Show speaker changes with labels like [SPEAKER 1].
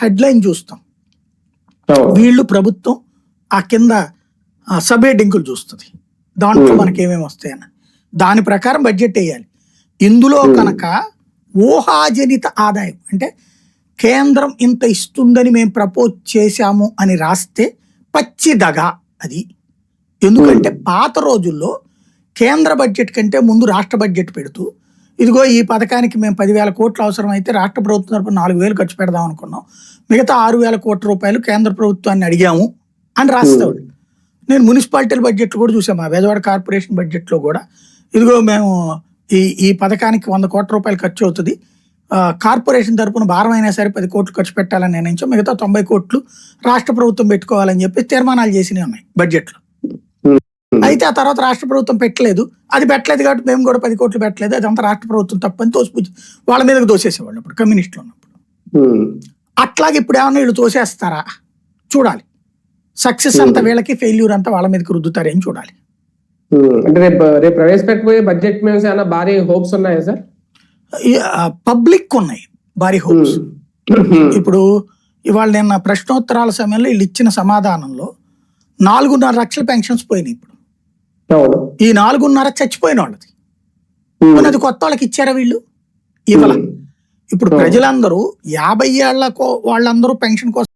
[SPEAKER 1] Headline చూస్తాం, వీళ్ళు ప్రభుత్వం ఆ కింద సబ్ హెడ్డింగులు చూస్తుంది, దాంట్లో మనకి ఏమేమి వస్తాయని దాని ప్రకారం బడ్జెట్ వేయాలి. ఇందులో కనుక ఊహాజనిత ఆదాయం అంటే కేంద్రం ఇంత ఇస్తుందని మేము ప్రపోజ్ చేశాము అని రాస్తే పచ్చి దగా అది. ఎందుకంటే పాత రోజుల్లో కేంద్ర బడ్జెట్ కంటే ముందు రాష్ట్ర బడ్జెట్ పెడుతూ ఇదిగో ఈ పథకానికి మేము 10,000 కోట్లు అవసరం అయితే రాష్ట్ర ప్రభుత్వం తరపున 4,000 ఖర్చు పెడదాం అనుకున్నాం, మిగతా 6,000 కోట్ల రూపాయలు కేంద్ర ప్రభుత్వాన్ని అడిగాము అని రాస్తాడు. నేను మున్సిపాలిటీల బడ్జెట్లు కూడా చూసాము, మా బెజవాడ కార్పొరేషన్ బడ్జెట్లో కూడా ఇదిగో మేము ఈ పథకానికి 100 కోట్ల రూపాయలు ఖర్చు అవుతుంది, కార్పొరేషన్ తరపున భారం అయినా సరే 10 కోట్లు ఖర్చు పెట్టాలని నిర్ణయించాం, మిగతా 90 కోట్లు రాష్ట్ర ప్రభుత్వం పెట్టుకోవాలని చెప్పి తీర్మానాలు చేసినవి ఉన్నాయి బడ్జెట్లో. అయితే ఆ తర్వాత రాష్ట్ర ప్రభుత్వం పెట్టలేదు, అది పెట్టలేదు కాబట్టి మేము కూడా 10 కోట్లు పెట్టలేదు, అదంతా రాష్ట్ర ప్రభుత్వం తప్పని తోసిపుచ్చి వాళ్ళ మీదకి దోసేసేవాళ్ళు అప్పుడు కమ్యూనిస్టులు ఉన్నప్పుడు. అట్లాగే ఇప్పుడు ఏమన్నా వీళ్ళు తోసేస్తారా చూడాలి, సక్సెస్ అంతా వీళ్ళకి, ఫెయిల్యూర్ అంతా వాళ్ళ మీదకి రుద్దుతారేం చూడాలి.
[SPEAKER 2] అంటే రేపు ప్రవేశపెట్టబోయే బడ్జెట్ మీద ఏమైనా భారీ హోప్స్ ఉన్నాయా సార్?
[SPEAKER 1] పబ్లిక్ ఉన్నాయి భారీ హోప్స్. ఇప్పుడు ఇవాళ నిన్న ప్రశ్నోత్తరాల సమయంలో వీళ్ళు ఇచ్చిన సమాధానంలో 4.5 లక్షల పెన్షన్స్ పోయినాయి. ఇప్పుడు ఈ 4.5 చచ్చిపోయిన వాళ్ళది, అది కొత్త వాళ్ళకి ఇచ్చారా వీళ్ళు? ఇవ్వాల. ఇప్పుడు ప్రజలందరూ 50 ఏళ్ల వాళ్ళందరూ పెన్షన్ కోసం